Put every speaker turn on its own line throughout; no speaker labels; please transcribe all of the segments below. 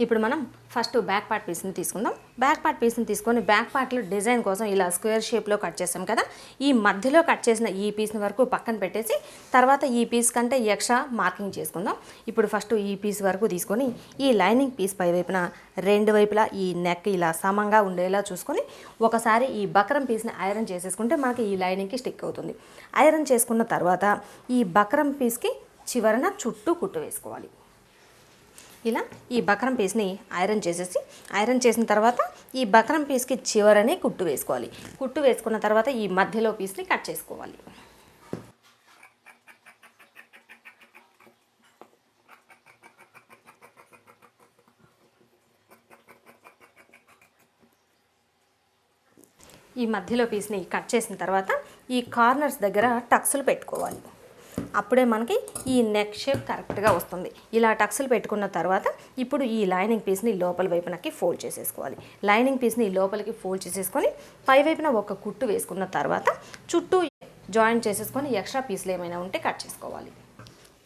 ఇప్పుడు మనం first back part పీస్ని తీసుకుందాం. బ్యాక్ పార్ట్ పీస్ని తీసుకొని బ్యాక్ పార్ట్లో డిజైన్ కోసం ఇలా స్క్వేర్ షేప్లో కట్ చేసాం కదా, ఈ మధ్యలో కట్ చేసిన ఈ పీస్ని వరకు పక్కన పెట్టేసి తర్వాత ఈ పీస్ కంటే ఎక్స్ట్రా మార్కింగ్ చేసుకుందాం. ఇప్పుడు ఫస్ట్ ఈ పీస్ వరకు తీసుకొని ఈ లైనింగ్ పీస్ పై వైపున రెండు వైపులా ఈ నెక్ ఇలా సమంగా ఉండేలా చూసుకొని ఒకసారి ఈ బక్రం పీస్ని ఐరన్ చేసేసుకుంటే మనకి ఈ లైనింగ్కి స్టిక్ అవుతుంది. ఐరన్ చేసుకున్న తర్వాత ఈ బక్రం పీస్కి చివరన చుట్టూ కుట్టు వేసుకోవాలి. ఇలా ఈ బక్రం పీస్ని ఐరన్ చేసిన తర్వాత ఈ బక్రం పీస్కి చివరనే కుట్టు వేసుకోవాలి. కుట్టు వేసుకున్న తర్వాత ఈ మధ్యలో పీస్ని కట్ చేసుకోవాలి. ఈ మధ్యలో పీస్ని కట్ చేసిన తర్వాత ఈ కార్నర్స్ దగ్గర టక్స్లు పెట్టుకోవాలి. అప్పుడే మనకి ఈ నెక్ షేప్ కరెక్ట్గా వస్తుంది. ఇలా టక్స్లు పెట్టుకున్న తర్వాత ఇప్పుడు ఈ లైనింగ్ పీస్ని లోపల వైపునకి ఫోల్డ్ చేసేసుకోవాలి. లైనింగ్ పీస్ని లోపలికి ఫోల్డ్ చేసేసుకొని పై వైపున ఒక కుట్టు వేసుకున్న తర్వాత చుట్టూ జాయింట్ చేసేసుకొని ఎక్స్ట్రా పీస్లు ఏమైనా ఉంటే కట్ చేసుకోవాలి.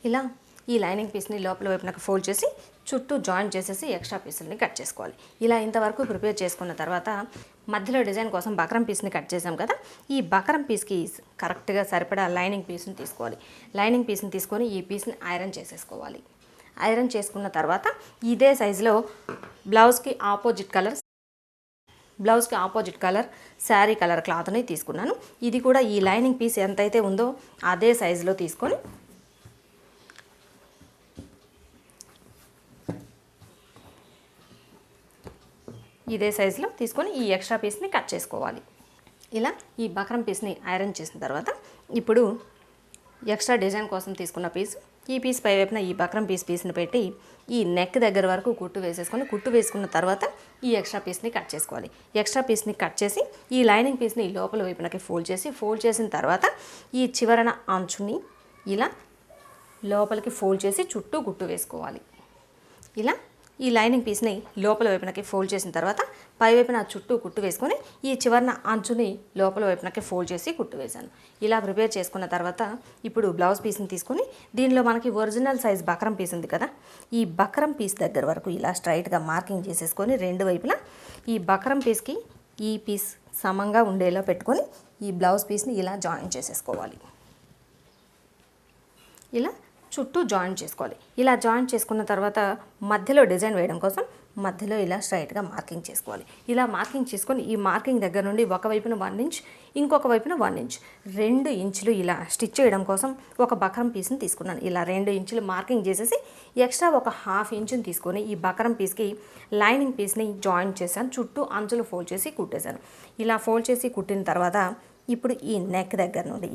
ఇలా ఈ లైనింగ్ పీస్ని లోపల వైపునకు ఫోల్డ్ చేసి చుట్టూ జాయింట్ చేసేసి ఎక్స్ట్రా పీసులని కట్ చేసుకోవాలి. ఇలా ఇంతవరకు ప్రిపేర్ చేసుకున్న తర్వాత మధ్యలో డిజైన్ కోసం బక్రం పీస్ని కట్ చేసాం కదా, ఈ బక్రం పీస్కి కరెక్ట్గా సరిపడా లైనింగ్ పీస్ని తీసుకోవాలి. లైనింగ్ పీస్ని తీసుకొని ఈ పీస్ని ఐరన్ చేసేసుకోవాలి. ఐరన్ చేసుకున్న తర్వాత ఇదే సైజులో బ్లౌజ్కి ఆపోజిట్ కలర్ శారీ కలర్ క్లాత్ని తీసుకున్నాను. ఇది కూడా ఈ లైనింగ్ పీస్ ఎంతైతే ఉందో అదే సైజులో తీసుకొని ఇదే సైజులో తీసుకొని ఈ ఎక్స్ట్రా పీస్ని కట్ చేసుకోవాలి. ఇలా ఈ బక్రం పీస్ని ఐరన్ చేసిన తర్వాత ఇప్పుడు ఎక్స్ట్రా డిజైన్ కోసం తీసుకున్న పీస్ ఈ పీస్ పై వైపున ఈ బక్రం పీస్ని పెట్టి ఈ నెక్ దగ్గర వరకు కుట్టు వేసుకున్న తర్వాత ఈ ఎక్స్ట్రా పీస్ని కట్ చేసుకోవాలి. ఎక్స్ట్రా పీస్ని కట్ చేసి ఈ లైనింగ్ పీస్ని లోపల వైపునకి ఫోల్డ్ చేసిన తర్వాత ఈ చివరన అంచుని ఇలా లోపలికి ఫోల్డ్ చేసి చుట్టూ కుట్టు వేసుకోవాలి. ఇలా ఈ లైనింగ్ పీస్ని లోపల వైపునకి ఫోల్డ్ చేసిన తర్వాత పై వైపున చుట్టూ కుట్టు వేసుకొని ఈ చివరన అంచుని లోపల వైపునకి ఫోల్డ్ చేసి కుట్టు వేశాను. ఇలా ప్రిపేర్ చేసుకున్న తర్వాత ఇప్పుడు బ్లౌజ్ పీస్ని తీసుకొని దీనిలో మనకి ఒరిజినల్ సైజ్ బక్రం పీస్ ఉంది కదా, ఈ బక్రం పీస్ దగ్గర వరకు ఇలా స్ట్రైట్గా మార్కింగ్ చేసేసుకొని రెండు వైపులా ఈ బక్రం పీస్కి ఈ పీస్ సమంగా ఉండేలా పెట్టుకొని ఈ బ్లౌజ్ పీస్ని ఇలా జాయిన్ చేసేసుకోవాలి. ఇలా చుట్టూ జాయింట్ చేసుకోవాలి. ఇలా జాయింట్ చేసుకున్న తర్వాత మధ్యలో డిజైన్ వేయడం కోసం మధ్యలో ఇలా స్ట్రైట్గా మార్కింగ్ చేసుకోవాలి. ఇలా మార్కింగ్ చేసుకొని ఈ మార్కింగ్ దగ్గర నుండి ఒకవైపున 1 ఇంచ్ ఇంకొక వైపున 1 ఇంచ్ 2 ఇంచులు ఇలా స్టిచ్ చేయడం కోసం ఒక బక్రం పీస్ని తీసుకున్నాను. ఇలా 2 ఇంచులు మార్కింగ్ చేసేసి ఎక్స్ట్రా ఒక 1/2 ఇంచుని తీసుకొని ఈ బక్రం పీస్కి లైనింగ్ పీస్ని జాయింట్ చేశాను. చుట్టూ అంచులు ఫోల్డ్ చేసి కుట్టేశాను. ఇలా ఫోల్డ్ చేసి కుట్టిన తర్వాత ఇప్పుడు ఈ నెక్ దగ్గర నుండి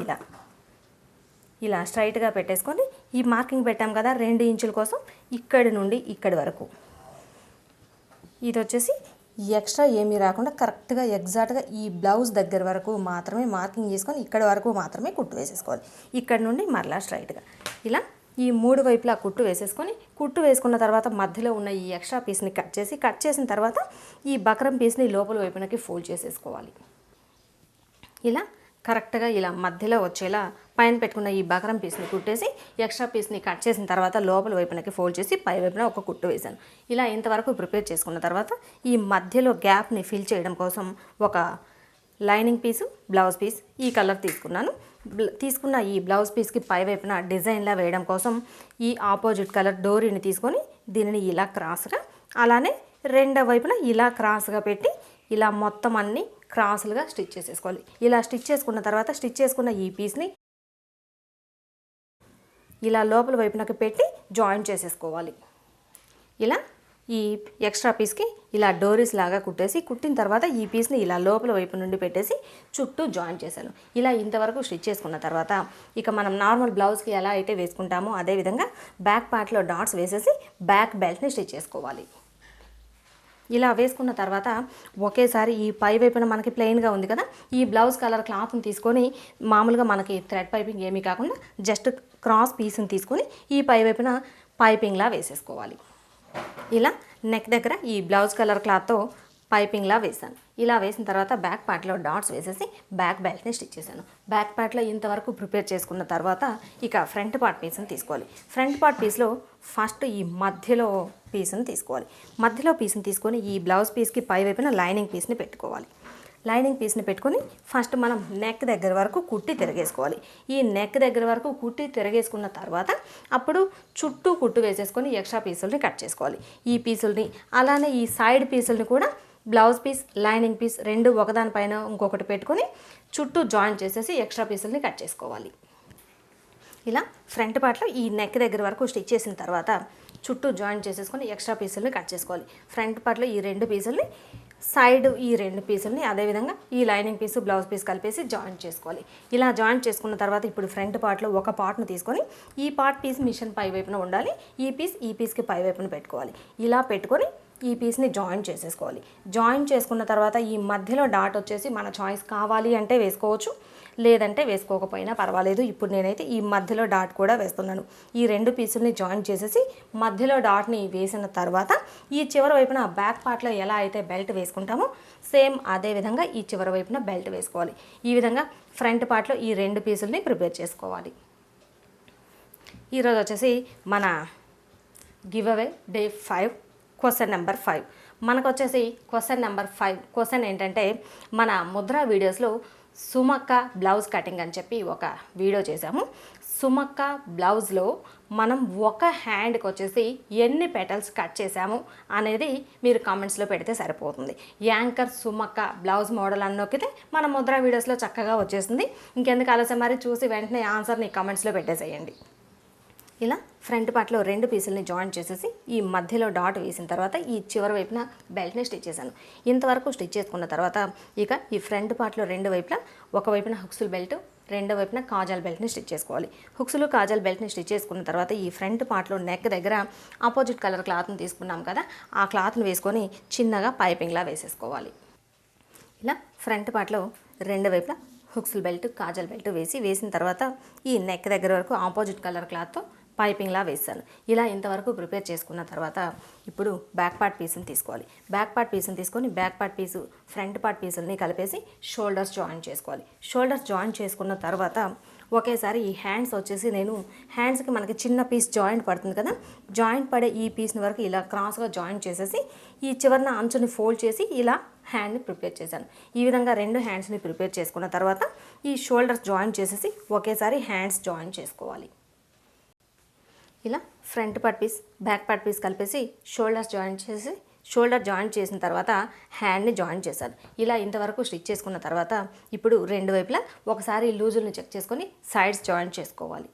ఇలా స్ట్రైట్గా పెట్టేసుకొని ఈ మార్కింగ్ పెట్టాం కదా 2 ఇంచుల కోసం ఇక్కడి నుండి ఇక్కడి వరకు ఇది వచ్చేసి ఎక్స్ట్రా ఏమీ రాకుండా కరెక్ట్గా ఎగ్జాక్ట్గా ఈ బ్లౌజ్ దగ్గర వరకు మాత్రమే మార్కింగ్ చేసుకొని ఇక్కడి వరకు మాత్రమే కుట్టు వేసేసుకోవాలి. ఇక్కడ నుండి మరలా స్ట్రైట్గా ఇలా ఈ 3 వైపులా కుట్టు వేసుకున్న తర్వాత మధ్యలో ఉన్న ఈ ఎక్స్ట్రా పీస్ని కట్ చేసిన తర్వాత ఈ బక్రం పీస్ని లోపల వైపునకి ఫోల్డ్ చేసేసుకోవాలి. ఇలా కరెక్ట్గా ఇలా మధ్యలో వచ్చేలా పైన పెట్టుకున్న ఈ బక్రం పీస్ని కుట్టేసి ఎక్స్ట్రా పీస్ని కట్ చేసిన తర్వాత లోపల వైపునకి ఫోల్డ్ చేసి పై వైపున ఒక కుట్టు వేశాను. ఇలా ఇంతవరకు ప్రిపేర్ చేసుకున్న తర్వాత ఈ మధ్యలో గ్యాప్ని ఫిల్ చేయడం కోసం ఒక లైనింగ్ పీసు బ్లౌజ్ పీస్ ఈ కలర్ తీసుకున్న ఈ బ్లౌజ్ పీస్కి పై వైపున డిజైన్లా వేయడం కోసం ఈ ఆపోజిట్ కలర్ డోరీని తీసుకొని దీనిని ఇలా క్రాస్గా అలానే రెండో వైపున ఇలా క్రాస్గా పెట్టి ఇలా మొత్తం అన్ని క్రాసులుగా స్టిచ్ చేసేసుకోవాలి. ఇలా స్టిచ్ చేసుకున్న తర్వాత స్టిచ్ చేసుకున్న ఈ పీస్ని ఇలా లోపల వైపునకి పెట్టి జాయింట్ చేసేసుకోవాలి. ఇలా ఈ ఎక్స్ట్రా పీస్కి ఇలా డోరీస్ లాగా కుట్టిన తర్వాత ఈ పీస్ని ఇలా లోపల వైపు నుండి పెట్టేసి చుట్టూ జాయింట్ చేశాను. ఇలా ఇంతవరకు స్టిచ్ చేసుకున్న తర్వాత ఇక మనం నార్మల్ బ్లౌజ్కి ఎలా అయితే వేసుకుంటామో అదేవిధంగా బ్యాక్ పార్ట్లో డాట్స్ వేసేసి బ్యాక్ బెల్ట్ని స్టిచ్ చేసుకోవాలి. ఇలా వేసుకున్న తర్వాత ఒకేసారి ఈ పై వైపున మనకి ప్లెయిన్గా ఉంది కదా, ఈ బ్లౌజ్ కలర్ క్లాత్ని తీసుకొని మామూలుగా మనకి థ్రెడ్ పైపింగ్ ఏమీ కాకుండా జస్ట్ క్రాస్ పీస్ని తీసుకొని ఈ పై వైపున పైపింగ్లా వేసేసుకోవాలి. ఇలా నెక్ దగ్గర ఈ బ్లౌజ్ కలర్ క్లాత్తో పైపింగ్లా వేసాను. ఇలా వేసిన తర్వాత బ్యాక్ పార్ట్లో డాట్స్ వేసేసి బ్యాక్ బెల్ట్ని స్టిచ్ చేశాను. బ్యాక్ పార్ట్లో ఇంతవరకు ప్రిపేర్ చేసుకున్న తర్వాత ఇక ఫ్రంట్ పార్ట్ పీస్ని తీసుకోవాలి. ఫ్రంట్ పార్ట్ పీస్లో ఫస్ట్ ఈ మధ్యలో పీస్ని తీసుకోవాలి. మధ్యలో పీస్ని తీసుకొని ఈ బ్లౌజ్ పీస్కి పై వైపున లైనింగ్ పీస్ని పెట్టుకోవాలి. లైనింగ్ పీస్ని పెట్టుకొని ఫస్ట్ మనం నెక్ దగ్గర వరకు కుట్టి తిరగేసుకోవాలి. ఈ నెక్ దగ్గర వరకు కుట్టి తిరగేసుకున్న తర్వాత అప్పుడు చుట్టూ కుట్టు వేసేసుకొని ఎక్స్ట్రా పీసుల్ని కట్ చేసుకోవాలి. ఈ పీసుల్ని అలానే ఈ సైడ్ పీసుల్ని కూడా బ్లౌజ్ పీస్ లైనింగ్ పీస్ రెండు ఒకదానిపైన ఇంకొకటి పెట్టుకొని చుట్టూ జాయిన్ చేసేసి ఎక్స్ట్రా పీసుల్ని కట్ చేసుకోవాలి. ఇలా ఫ్రంట్ పార్ట్లో ఈ నెక్ దగ్గర వరకు స్టిచ్ చేసిన తర్వాత చుట్టూ జాయిన్ చేసేసుకొని ఎక్స్ట్రా పీసుల్ని కట్ చేసుకోవాలి. ఫ్రంట్ పార్ట్లో ఈ రెండు పీసుల్ని సైడ్ ఈ రెండు పీసుల్ని అదేవిధంగా ఈ లైనింగ్ పీసు బ్లౌజ్ పీస్ కలిపేసి జాయిన్ చేసుకోవాలి. ఇలా జాయిన్ చేసుకున్న తర్వాత ఇప్పుడు ఫ్రంట్ పార్ట్లో ఒక పార్ట్ను తీసుకొని ఈ పార్ట్ పీస్ మిషన్ పై వైపున ఉండాలి. ఈ పీస్కి పై వైపున పెట్టుకోవాలి. ఇలా పెట్టుకొని ఈ పీస్ని జాయిన్ చేసేసుకోవాలి. జాయిన్ చేసుకున్న తర్వాత ఈ మధ్యలో డాట్ వచ్చేసి మన చాయిస్ కావాలి అంటే వేసుకోవచ్చు, లేదంటే వేసుకోకపోయినా పర్వాలేదు. ఇప్పుడు నేనైతే ఈ మధ్యలో డాట్ కూడా వేస్తున్నాను. ఈ రెండు పీసుల్ని జాయిన్ చేసేసి మధ్యలో డాట్ని వేసిన తర్వాత ఈ చివరి వైపున బ్యాక్ పార్ట్లో ఎలా అయితే బెల్ట్ వేసుకుంటామో సేమ్ అదే విధంగా ఈ చివరి వైపున బెల్ట్ వేసుకోవాలి. ఈ విధంగా ఫ్రంట్ పార్ట్లో ఈ రెండు పీసుల్ని ప్రిపేర్ చేసుకోవాలి. ఈరోజు వచ్చేసి మన give away day 5 question number 5. మనకు వచ్చేసి క్వశ్చన్ నెంబర్ 5 క్వశ్చన్ ఏంటంటే మన ముద్ర వీడియోస్లో సుమక్క బ్లౌజ్ కటింగ్ అని చెప్పి ఒక వీడియో చేసాము. సుమక్క బ్లౌజ్లో మనం ఒక హ్యాండ్కి వచ్చేసి ఎన్ని పెటల్స్ కట్ చేసాము అనేది మీరు కామెంట్స్లో పెడితే సరిపోతుంది. యాంకర్ సుమక్క బ్లౌజ్ మోడల్ అని నొక్కితే మన ముద్ర వీడియోస్లో చక్కగా వచ్చేస్తుంది. ఇంకెందుకు ఆలస్యం, మరి చూసి వెంటనే ఆన్సర్ని కామెంట్స్లో పెట్టేసేయండి. ఇలా ఫ్రంట్ పార్ట్లో రెండు పీసుల్ని జాయిన్ చేసేసి ఈ మధ్యలో డాట్ వేసిన తర్వాత ఈ చివరి వైపున బెల్ట్ని స్టిచ్ చేశాను. ఇంతవరకు స్టిచ్ చేసుకున్న తర్వాత ఇక ఈ ఫ్రంట్ పార్ట్లో రెండు వైపున ఒకవైపున హుక్సుల్ బెల్ట్ రెండో వైపున కాజాల్ బెల్ట్ని స్టిచ్ చేసుకోవాలి. హుక్సులు కాజాల్ బెల్ట్ని స్టిచ్ చేసుకున్న తర్వాత ఈ ఫ్రంట్ పార్ట్లో నెక్ దగ్గర ఆపోజిట్ కలర్ క్లాత్ని తీసుకున్నాం కదా, ఆ క్లాత్ని వేసుకొని చిన్నగా పైపింగ్లా వేసేసుకోవాలి. ఇలా ఫ్రంట్ పార్ట్లో రెండు వైపున హుక్సుల్ బెల్ట్ కాజాల్ బెల్ట్ వేసిన తర్వాత ఈ నెక్ దగ్గర వరకు ఆపోజిట్ కలర్ క్లాత్తో పైపింగ్లా వేసాను. ఇలా ఇంతవరకు ప్రిపేర్ చేసుకున్న తర్వాత ఇప్పుడు బ్యాక్ పార్ట్ పీస్ని తీసుకోవాలి. బ్యాక్ పార్ట్ పీస్ని తీసుకొని back part piece front part పీసుల్ని కలిపేసి షోల్డర్స్ జాయిన్ చేసుకోవాలి. షోల్డర్స్ జాయిన్ చేసుకున్న తర్వాత ఒకేసారి ఈ హ్యాండ్స్ వచ్చేసి నేను హ్యాండ్స్కి మనకి చిన్న పీస్ జాయింట్ పడుతుంది కదా, జాయింట్ పడే ఈ పీస్ని వరకు ఇలా క్రాస్గా జాయిన్ చేసేసి ఈ చివరిన అంచుని ఫోల్డ్ చేసి ఇలా హ్యాండ్ని ప్రిపేర్ చేశాను. ఈ విధంగా రెండు హ్యాండ్స్ని ప్రిపేర్ చేసుకున్న తర్వాత ఈ షోల్డర్స్ జాయిన్ చేసేసి ఒకేసారి హ్యాండ్స్ జాయిన్ చేసుకోవాలి. ఇలా front part piece back part piece కలిపేసి షోల్డర్ జాయిన్ చేసిన తర్వాత హ్యాండ్ని జాయిన్ చేశాను. ఇలా ఇంతవరకు స్టిచ్ చేసుకున్న తర్వాత ఇప్పుడు రెండు వైపులా ఒకసారి లూజుల్ని చెక్ చేసుకొని సైడ్స్ జాయిన్ చేసుకోవాలి.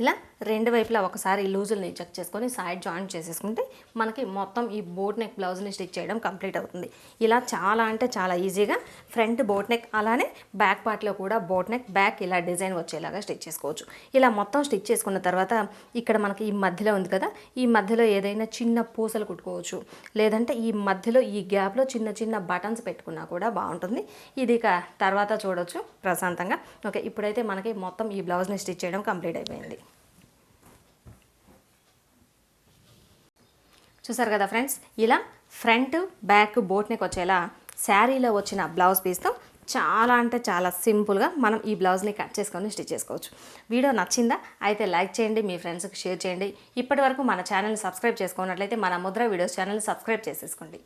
ఇలా రెండు వైపులా ఒకసారి లూజుల్ని చెక్ చేసుకొని సైడ్ జాయిన్ చేసేసుకుంటే మనకి మొత్తం ఈ బోట్ నెక్ బ్లౌజ్ని స్టిచ్ చేయడం కంప్లీట్ అవుతుంది. ఇలా చాలా అంటే చాలా ఈజీగా ఫ్రంట్ బోట్ నెక్ అలానే బ్యాక్ పార్ట్లో కూడా బోట్ నెక్ బ్యాక్ ఇలా డిజైన్ వచ్చేలాగా స్టిచ్ చేసుకోవచ్చు. ఇలా మొత్తం స్టిచ్ చేసుకున్న తర్వాత ఇక్కడ మనకి ఈ మధ్యలో ఉంది కదా, ఈ మధ్యలో ఏదైనా చిన్న పూసలు కుట్టుకోవచ్చు, లేదంటే ఈ మధ్యలో ఈ గ్యాప్లో చిన్న చిన్న బటన్స్ పెట్టుకున్నా కూడా బాగుంటుంది. ఇది ఇక తర్వాత చూడవచ్చు ప్రశాంతంగా. ఓకే, ఇప్పుడైతే మనకి మొత్తం ఈ బ్లౌజ్ని స్టిచ్ చేయడం కంప్లీట్ అయిపోయింది. చూసారు కదా ఫ్రెండ్స్, ఇలా ఫ్రంట్ బ్యాక్ బోట్ నెక్ వచ్చేలా శారీలో వచ్చిన బ్లౌజ్ పీస్తో చాలా అంటే చాలా సింపుల్గా మనం ఈ బ్లౌజ్ని కట్ చేసుకొని స్టిచ్ చేసుకోవచ్చు. వీడియో నచ్చిందా? అయితే లైక్ చేయండి, మీ ఫ్రెండ్స్కి షేర్ చేయండి. ఇప్పటి వరకు మన ఛానల్ని సబ్స్క్రైబ్ చేసుకున్నట్లయితే మన ముద్ర వీడియోస్ ఛానల్ని సబ్స్క్రైబ్ చేసేసుకోండి.